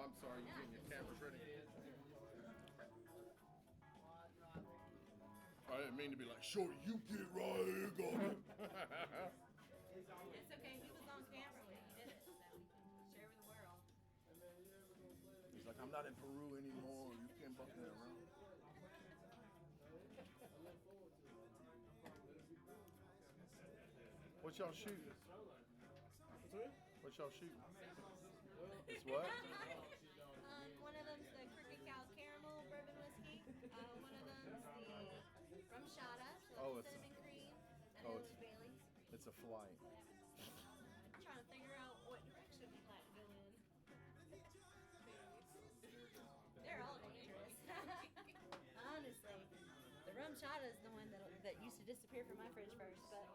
I'm sorry, you're getting your cameras ready. I didn't mean to be like, Shorty, you get right here, go. It's okay, he was on camera when he did it, so we can share with the world. He's like, I'm not in Peru anymore. You can't buck me around. What y'all shooting? What y'all shooting? It's what? One of them's the Crooked Cow Caramel Bourbon Whiskey. One of them's the Rum Shada, so cinnamon cream, and then Bailey's. It's a flight. I'm trying to figure out what direction we might go in. They're all dangerous. Honestly, the rum shot is the one that used to disappear from my fridge first, but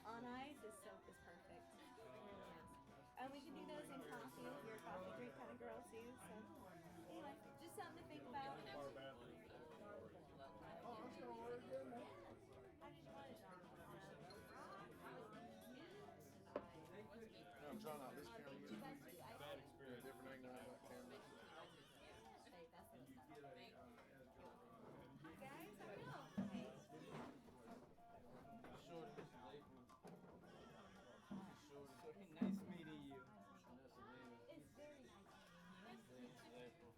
on ice is perfect. It really is. And we can do those in coffee if you're a coffee drink kind of girl too. So anyway, just something to think about. How did you want it, John? I'm trying out this camera. Bad experience. Different angle on that camera. Guys, I don't know. Hey. Shorty, this is April. Nice meeting you. It's very nice. This is April.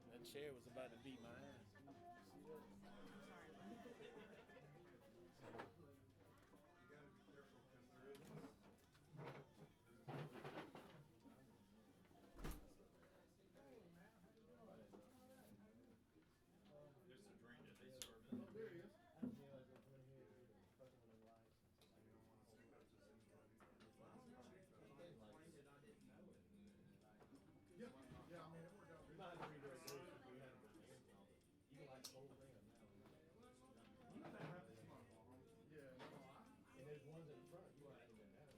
That chair was about to beat my ass. There's a drink that they serve in. There he is. Yeah, I mean, it worked out. We might have to redo it if we had a you like the whole thing or no? Yeah, no, And there's ones in front, you want to have that.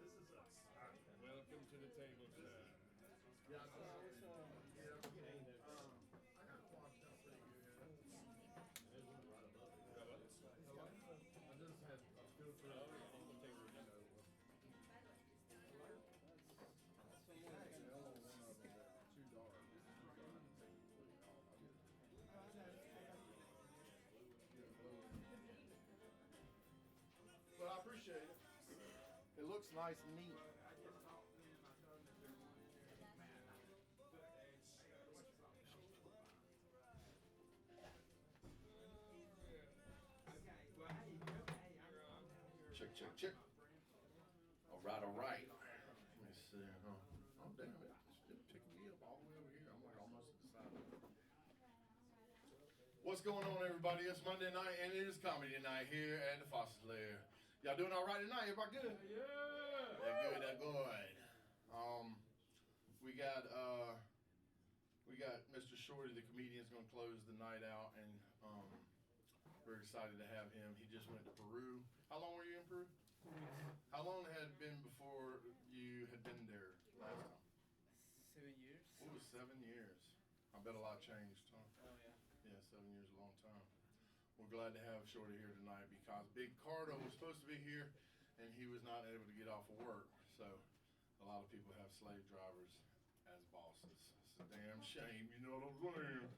This is us. Welcome to the table, sir. yeah, I got it washed out pretty good. There's one right above it. I just had a filter. But I appreciate it. It looks nice and neat. Check, check, check. All right, all right. Let me see. Oh, damn it. It's still picking me up all the way over here. I'm like almost at the side. What's going on, everybody? It's Monday night, and it is comedy night here at the Foster's Lair. Y'all doing all right tonight? Everybody good? Yeah. They're good. They're good. We got Mr. Shorty, the comedian, is going to close the night out, and we're excited to have him. He just went to Peru. How long were you in Peru? How long had it been before you had been there last time? 7 years. It was 7 years. I bet a lot changed, huh? Oh yeah. Yeah, 7 years is a long time. We're glad to have Shorty here tonight because Big Cardo was supposed to be here, and he was not able to get off of work. So a lot of people have slave drivers as bosses. It's a damn shame, you know what I'm saying?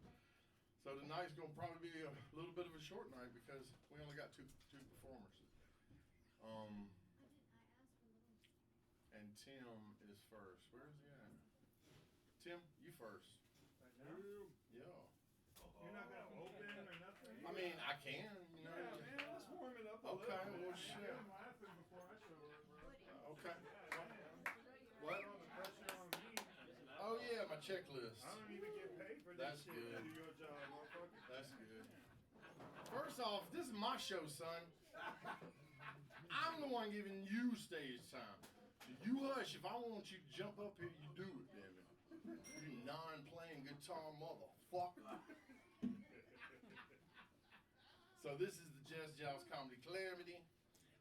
So tonight's going to probably be a little bit of a short night because we only got two performers. And Tim is first. Where is he at? Tim, you first. Yeah. You're not gonna open or nothing? I mean, I can, you know. Yeah, man, let's warm it up a little Okay, bit. well, shit. I'm laughing before I show up, bro. Okay. What? What? All the pressure on me. Oh yeah, my checklist. I don't even get paid for That's this shit. good. Do your job, motherfucker. That's good. First off, this is my show, son. I'm the one giving you stage time. So you hush. If I want you to jump up here, you do it, damn it. You non-playing guitar motherfucker. So this is the Jest Joust Comedy Calamity,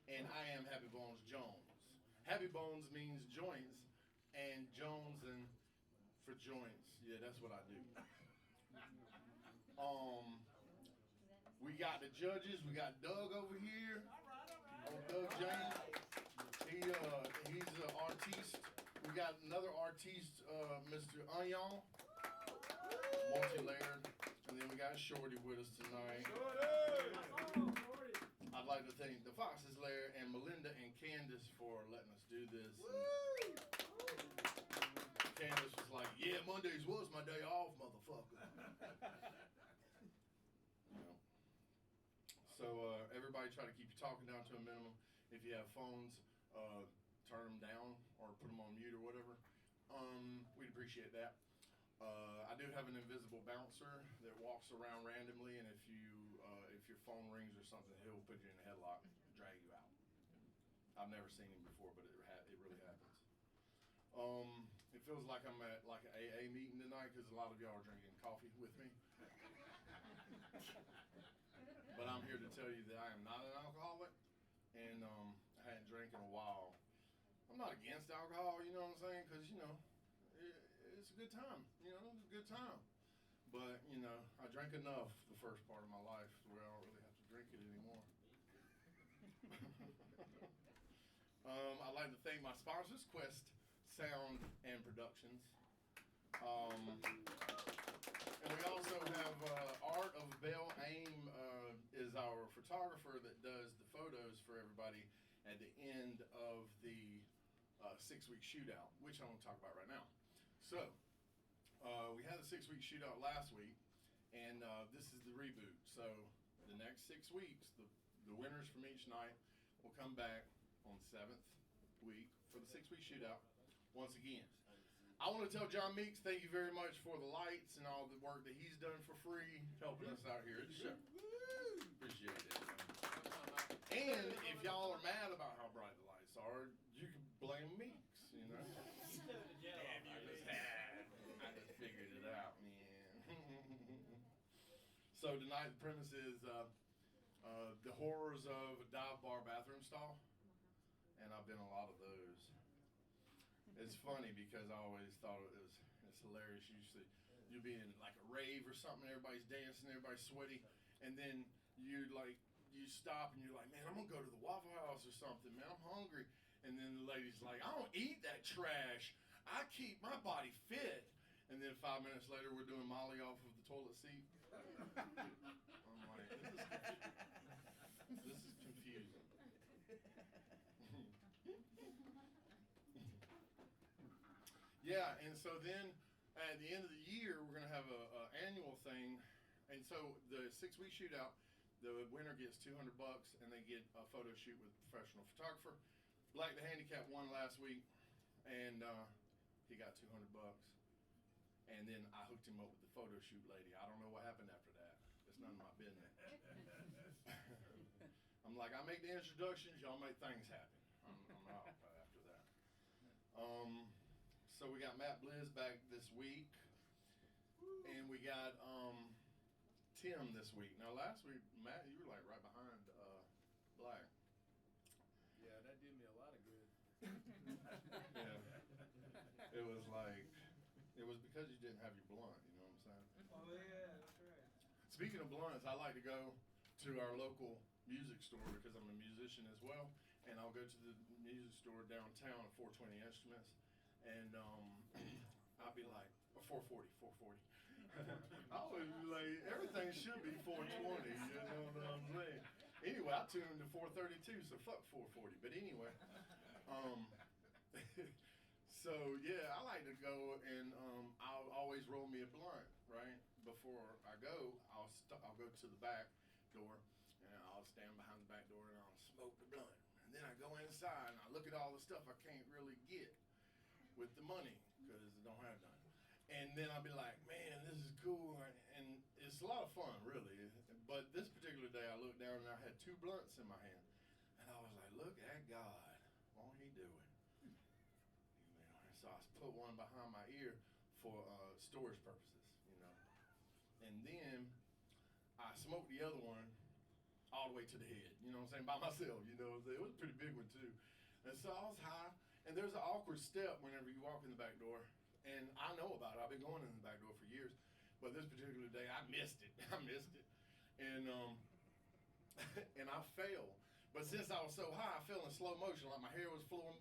and I am Happy Bones Jones. Happy Bones means joints, and Jones and for joints. Yeah, that's what I do. We got the judges. We got Doug over here. Oh, Doug James. He's an artiste. We got another artiste, Mr. Onion, multi-layered. And then we got Shorty with us tonight. I'd like to thank the Foxes Lair and Melinda and Candace for letting us do this. Candace was like, yeah, Mondays was my day off, motherfucker. You know. So everybody try to keep your talking down to a minimum. If you have phones, turn them down or put them on mute or whatever. We'd appreciate that. I do have an invisible bouncer that walks around randomly, and if your phone rings or something, he'll put you in a headlock and drag you out. I've never seen him before, but it really happens. It feels like I'm at like an AA meeting tonight because a lot of y'all are drinking coffee with me. But I'm here to tell you that I am not an alcoholic, and I hadn't drank in a while. I'm not against alcohol, you know what I'm saying? Because, you know, it's a good time. You know, it's a good time. But, you know, I drank enough the first part of my life where I don't really have to drink it anymore. I'd like to thank my sponsors, Quest Sound and Productions. And we also have Art of Bell Aim is our photographer that does the photos for everybody at the end of the 6-week shootout, which I'm going to talk about right now. So, we had a 6-week shootout last week, and this is the reboot. So, the next 6 weeks, the winners from each night will come back on the 7th week for the 6-week shootout once again. I want to tell John Meeks, thank you very much for the lights and all the work that he's done for free, helping us out here at the show. Appreciate it. And if y'all are mad about how bright the lights are, you can blame Meeks, you know? I just figured it out, man. So tonight the premise is the horrors of a dive bar bathroom stall, and I've been a lot of those. It's funny because I always thought it's hilarious. You'll be in like a rave or something, everybody's dancing, everybody's sweaty, and then you stop and you're like, man, I'm gonna go to the Waffle House or something, man, I'm hungry. And then the lady's like, I don't eat that trash. I keep my body fit. And then 5 minutes later, we're doing Molly off of the toilet seat. I'm like, this is confusing. Yeah, and so then at the end of the year, we're going to have a annual thing. And so the 6-week shootout, the winner gets $200 and they get a photo shoot with a professional photographer. Black the Handicap won last week, and he got $200. And then I hooked him up with the photo shoot lady. I don't know what happened after that. It's none of my business. I'm like, I make the introductions, y'all make things happen. I'm out after that. So we got Matt Blizz back this week, and we got Tim this week. Now last week, Matt, you were like right behind Black. Yeah, that did me a lot of good. Yeah. It was because you didn't have your blunt, you know what I'm saying? Oh yeah, that's right. Speaking of blunts, I like to go to our local music store because I'm a musician as well, and I'll go to the music store downtown at 420 Instruments, and I'll be like, 440. I was like, everything should be 420, you know what I'm saying? Anyway, I tuned to 432, so fuck 440. But anyway, so yeah, I like to go and I'll always roll me a blunt, right? Before I go, I'll go to the back door and I'll stand behind the back door and I'll smoke the blunt. And then I go inside and I look at all the stuff I can't really get with the money because I don't have none. And then I'll be like, man, this is cool, and it's a lot of fun, really. But this particular day, I looked down and I had 2 blunts in my hand, and I was like, look at God, won't he do it? So I put one behind my ear for storage purposes, you know. And then I smoked the other one all the way to the head, you know what I'm saying, by myself, you know what I'm saying. It was a pretty big one, too. And so I was high, and there's an awkward step whenever you walk in the back door. And I know about it. I've been going in the back door for years. But this particular day, I missed it. And and I fell. But since I was so high, I fell in slow motion, like my hair was flowing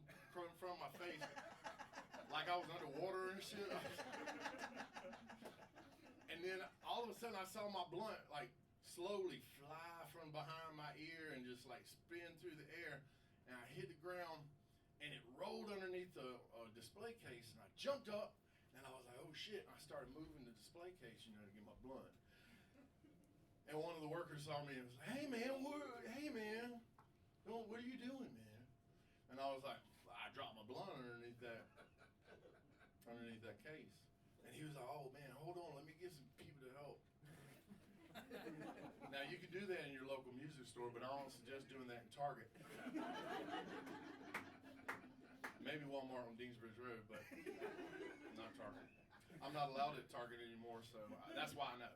from my face, like I was underwater and shit. And then all of a sudden, I saw my blunt like slowly fly from behind my ear and just like spin through the air, and I hit the ground, and it rolled underneath the display case, and I jumped up, and I was like, oh shit, and I started moving the display case, to get my blunt. And one of the workers saw me and was like, hey man, what are you doing, man? And I was like, I dropped my blunt underneath that case. And he was like, oh man, hold on, let me get some people to help. Now you can do that in your local music store, but I don't suggest doing that in Target. Maybe Walmart on Deansbridge Road, but not Target. I'm not allowed at Target anymore, so that's why I know.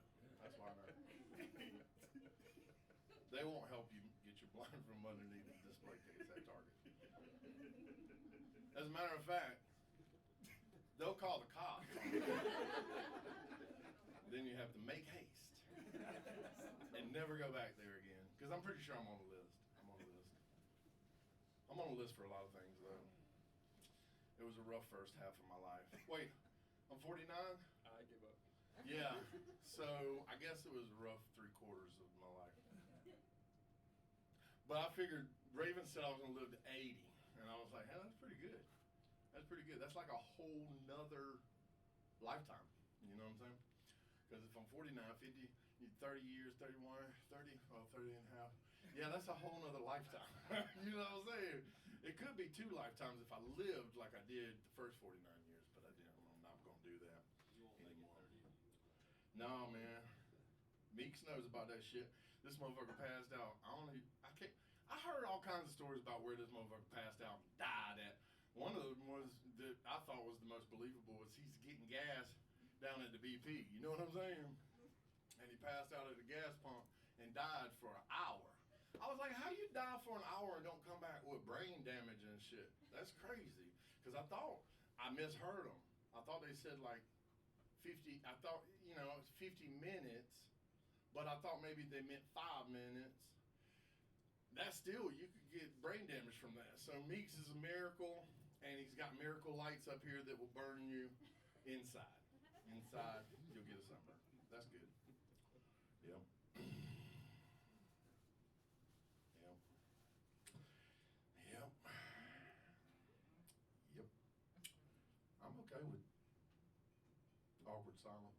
They won't help you get your blunt from underneath the display case at Target. As a matter of fact, they'll call the cops. Then you have to make haste and never go back there again. Because I'm pretty sure I'm on the list. I'm on the list for a lot of things, though. It was a rough first half of my life. Wait, I'm 49? I give up. Yeah, so I guess it was a rough 3/4 of my life. But I figured Raven said I was going to live to 80, and I was like, hey, that's pretty good. That's like a whole nother lifetime. You know what I'm saying? Because if I'm 49, 50, 30 years, 31, 30 and a half. Yeah, that's a whole nother lifetime. You know what I'm saying? It could be 2 lifetimes if I lived like I did the first 49 years, but I didn't. I'm not going to do that. You won't make it 30. No, man. Meeks knows about that shit. This motherfucker passed out. I heard all kinds of stories about where this motherfucker passed out and died at. One of them was that I thought was the most believable was he's getting gas down at the BP. You know what I'm saying? And he passed out at the gas pump and died for an hour. I was like, how you die for an hour and don't come back with brain damage and shit? That's crazy. Because I thought I misheard them. I thought they said like 50. I thought, it's 50 minutes. But I thought maybe they meant 5 minutes. That's still, you could get brain damage from that. So Meeks is a miracle, and he's got miracle lights up here that will burn you inside. Inside, you'll get a sunburn. That's good. Yep. Yep. I'm okay with awkward silence.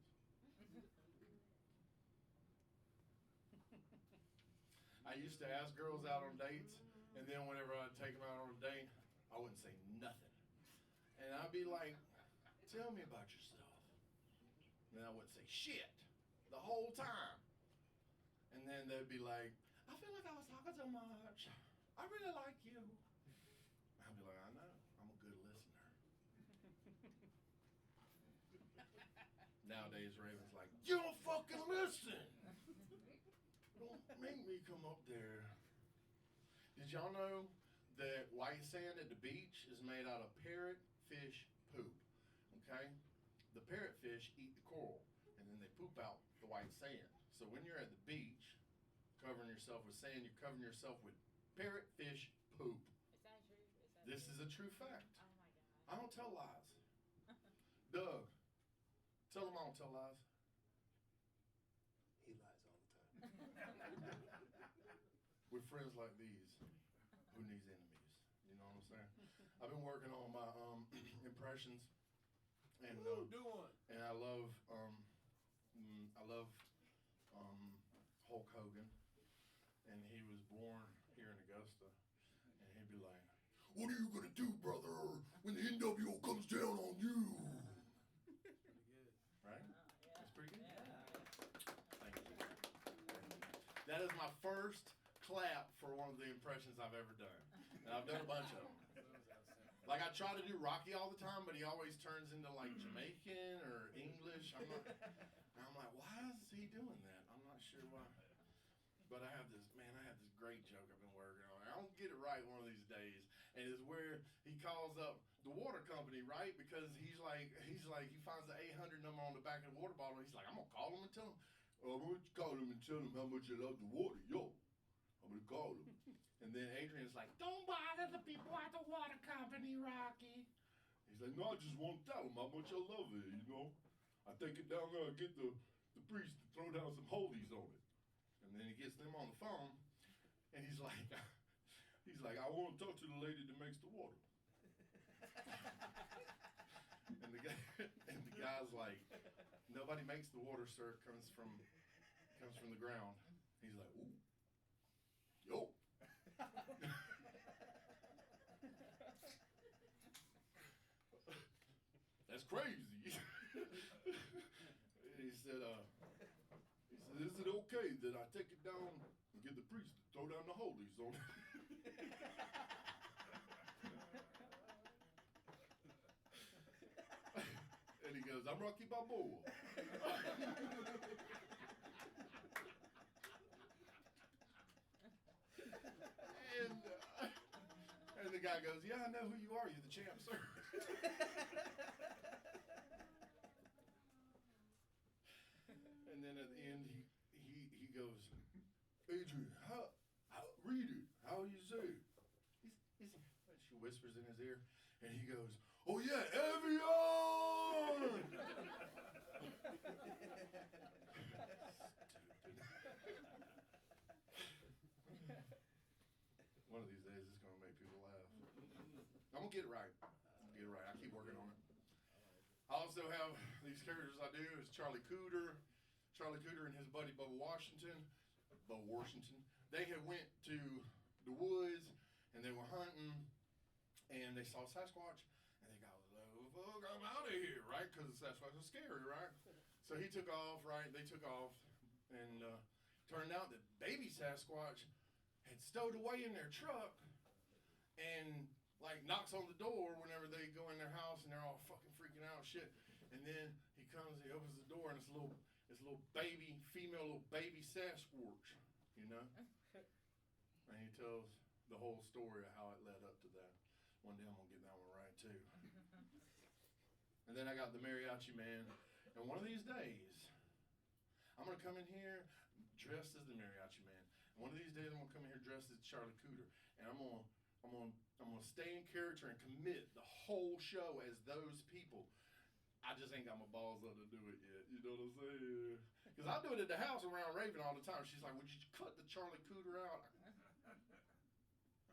I used to ask girls out on dates, and then whenever I'd take them out on a date, I wouldn't say nothing. And I'd be like, tell me about yourself. And I wouldn't say shit the whole time. And then they'd be like, I feel like I was talking so much. I really like you. I'd be like, I know. I'm a good listener. Nowadays, Raven's like, you don't fucking listen. Don't make me come up there. Did y'all know that white sand at the beach is made out of parrotfish poop? Okay? The parrotfish eat the coral, and then they poop out the white sand. So when you're at the beach, covering yourself with sand, you're covering yourself with parrotfish poop. Is that true? This is a true fact. Oh my god. I don't tell lies. Doug, tell him I don't tell lies. He lies all the time. With friends like these, who needs enemies? You know what I'm saying? I've been working on my impressions, and and I love Hulk Hogan, and he was born here in Augusta, and he'd be like, "What are you gonna do, brother, when the NWO comes down on you?" Pretty good. Right? That's pretty good. Thank you. That is my first clap for one of the impressions I've ever done. And I've done a bunch of them. That was outstanding. Like I try to do Rocky all the time, but he always turns into like Jamaican or English. I'm like, why is he doing that? I'm not sure why. But I have this great joke I've been working on. I don't get it right one of these days. And it's where he calls up the water company, right? Because he finds the 800 number on the back of the water bottle. He's like, I'm gonna call him and tell him. I'm gonna call him and tell him how much you love the water, yo. I'm gonna call him. And then Adrian's like, don't bother the people at the water company, Rocky. He's like, no, I just won't tell them how much I love it, you know. I take it down there and get the priest to throw down some holies on it. And then he gets them on the phone, and he's like, I want to talk to the lady that makes the water. and the guy's like, nobody makes the water, sir. It comes from the ground. He's like, ooh, yo. That's crazy. He said, is it okay that I take it down and get the priest to throw down the holies on it? And he goes, I'm Rocky Balboa. And the guy goes, yeah, I know who you are. You're the champ, sir. And then at the end, he goes, Adrian, read it. How do you say it? She whispers in his ear, and he goes, oh yeah, Evian! One of these days, it's going to make people laugh. I'm going to get it right. I keep working on it. I also have these characters I do. It's Charlie Cooter and his buddy Bo Washington. They had went to the woods, and they were hunting, and they saw Sasquatch, and they got, fuck, I'm out of here, right? Because the Sasquatch was scary, right? So he took off, right? They took off, and turned out that baby Sasquatch had stowed away in their truck and like knocks on the door whenever they go in their house, and they're all fucking freaking out shit. And then he opens the door, and it's little baby, female little baby Sasquatch, you know? And he tells the whole story of how it led up to that. One day I'm gonna get that one right too. And then I got the Mariachi Man, and one of these days I'm gonna come in here dressed as the Mariachi Man. And one of these days I'm gonna come in here dressed as Charlie Cooter, and I'm gonna stay in character and commit the whole show as those people. I just ain't got my balls up to do it yet. You know what I'm saying? Because I do it at the house around Raven all the time. She's like, would you cut the Charlie Cooter out?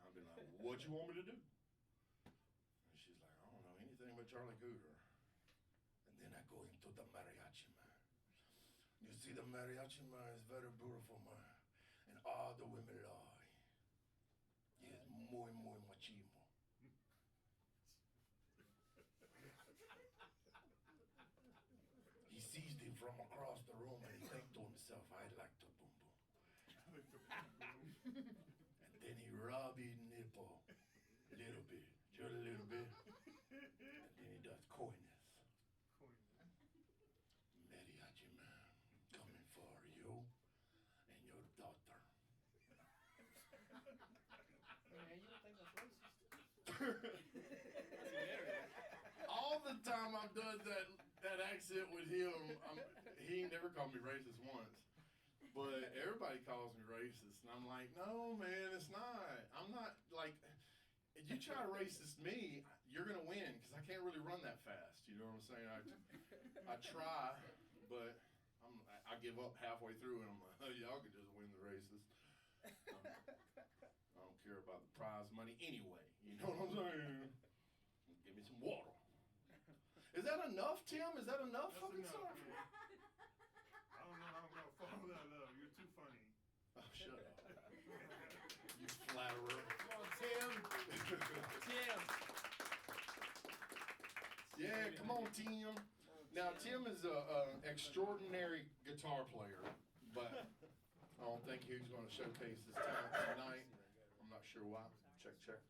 I've been like, well, what you want me to do? And she's like, I don't know anything but Charlie Cooter. And then I go into the Mariachi Man. You see, the Mariachi Man is very beautiful man. And all the women lie. He is muy, muy machismo. He sees him from across the room, and he thinks to himself, I'd like to boom boom. And then he rub his nipple a little bit, just a little bit. And then he does coyness. Mariachi Man, coming for you and your daughter. Man, you don't think that's racist? All the time I've done that accent with him, he ain't never called me racist once. But everybody calls me racist, and I'm like, no, man, it's not. I'm not, like, if you try to racist me, you're going to win, because I can't really run that fast. You know what I'm saying? I try, but I give up halfway through, and I'm like, oh, y'all can just win the races. I don't care about the prize money anyway. You know what I'm saying? Give me some water. Is that enough, Tim? Is that enough? That's Fucking enough, stuff? man. I don't know how I'm gonna follow that up. You're too funny. Oh, shut up. You flatterer. Come on, Tim. Tim. Yeah, come on, Tim. Now, Tim is an extraordinary guitar player, but I don't think he's going to showcase his talent tonight. I'm not sure why. Check.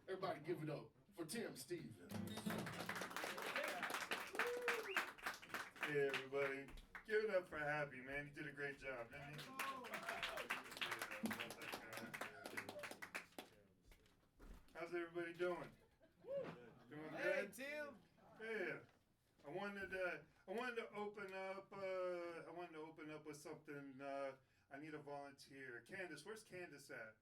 Everybody give it up for Tim Stevens. Hey, everybody. Give it up for Happy, man. He did a great job, didn't he? How's everybody doing? Doing Hey, good? Tim. Yeah. I wanted to open up with something. I I need a volunteer. Candace, where's Candace at?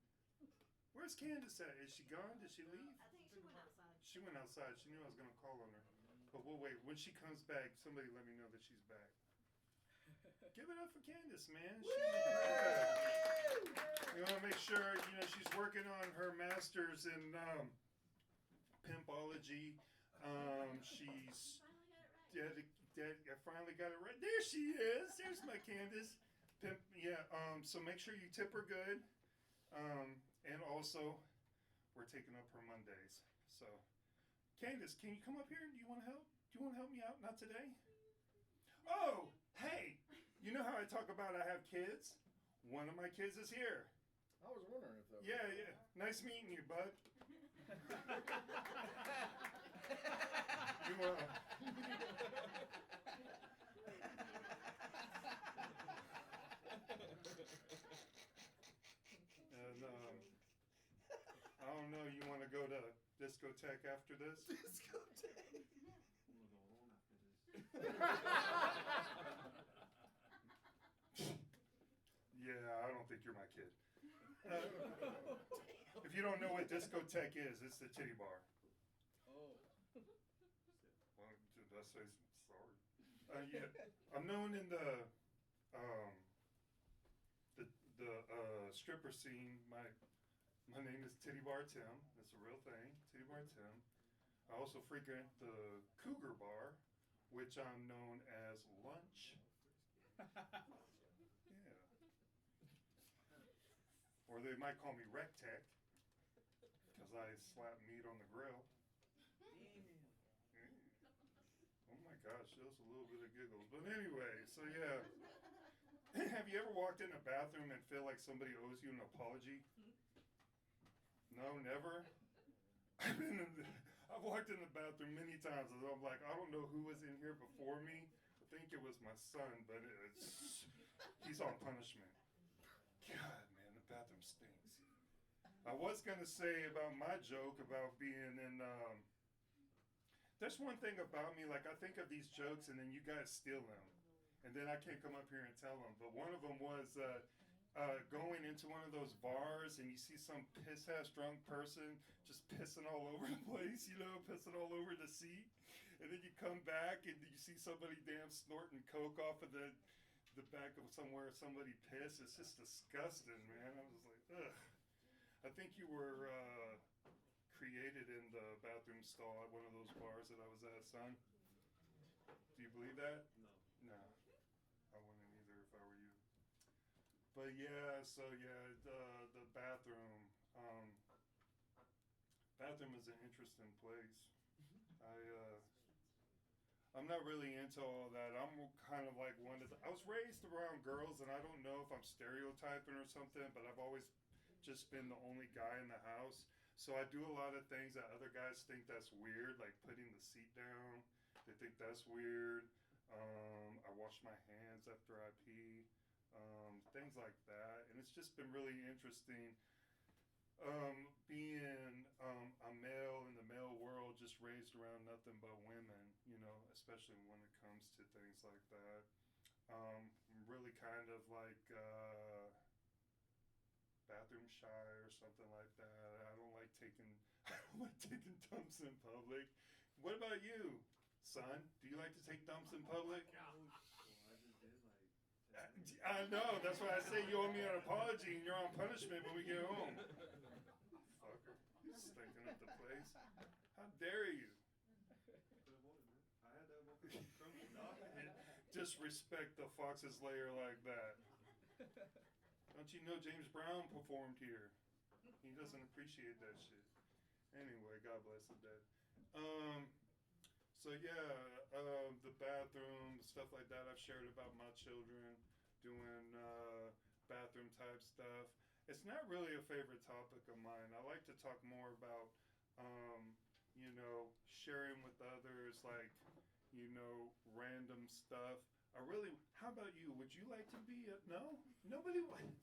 Where's Candace at? Is she gone? Did she leave? I think she went outside. She went outside. She knew I was going to call on her. But we'll wait. When she comes back, somebody let me know that she's back. Give it up for Candace, man. You want to make sure, she's working on her master's in pimpology. She's I finally got it right. There she is. There's my Candace. Pimp, yeah. So make sure you tip her good. And also, we're taking up her Mondays. So, Candace, can you come up here? Do you want to help? Do you want to help me out? Not today? Oh, hey. You know how I talk about I have kids? One of my kids is here. I was wondering if that was... Yeah. Nice meeting you, bud. You, and, I don't know, you want to go to discotheque after this? Discotheque. Yeah, I don't think you're my kid. If you don't know what discotheque is, it's the titty bar. Oh. Well, did I say sorry? Yeah, I'm known in the stripper scene. My name is Titty Bar Tim. It's a real thing, Titty Bar Tim. I also frequent the Cougar Bar, which I'm known as Lunch. Yeah. Or they might call me Rectech, because I slap meat on the grill. Oh my gosh, just a little bit of giggles. But anyway, so yeah. Have you ever walked in a bathroom and feel like somebody owes you an apology? No, never? I've walked in the bathroom many times and I'm like, I don't know who was in here before me. I think it was my son, but he's on punishment. God, man, the bathroom stinks. I was going to say about my joke about being in, there's one thing about me, like I think of these jokes and then you guys steal them. And then I can't come up here and tell them. But one of them was going into one of those bars and you see some piss-ass drunk person just pissing all over the place, pissing all over the seat. And then you come back and you see somebody damn snorting coke off of the back of somewhere somebody pissed. It's just disgusting, man. I was like, ugh. I think you were created in the bathroom stall at one of those bars that I was at, son. Do you believe that? No. I wouldn't either if I were you. But yeah, the bathroom. Bathroom is an interesting place. I'm not really into all that. I'm kind of like I was raised around girls, and I don't know if I'm stereotyping or something, but I've always just been the only guy in the house. So I do a lot of things that other guys think that's weird, like putting the seat down. They think that's weird. I wash my hands after I pee. Things like that. And it's just been really interesting being a male in the male world, just raised around nothing but women, especially when it comes to things like that. I'm really kind of like bathroom shy or something like that. I don't like taking dumps in public. What about you, son? Do you like to take dumps in public? I know, that's why I say you owe me an apology and you're on punishment when we get home. Fucker, stinking up the place. How dare you? Disrespect the Fox's lair like that. Don't you know James Brown performed here? He doesn't appreciate that shit. Anyway, God bless the dead. The bathroom, stuff like that. I've shared about my children doing bathroom type stuff. It's not really a favorite topic of mine. I like to talk more about, sharing with others, like, random stuff. How about you? Would you like to be no? Nobody would.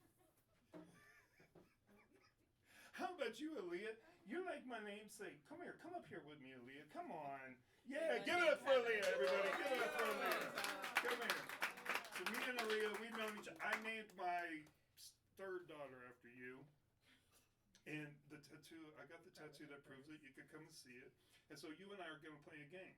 How about you, Aaliyah? You're like my namesake. Come up here with me, Aaliyah. Come on. Yeah, give it up for Aaliyah, everybody. Give it up for Aaliyah. Come here. So me and Aaliyah, we've known each other. I named my And the tattoo, I got the tattoo that proves it. You could come and see it. And so you and I are going to play a game.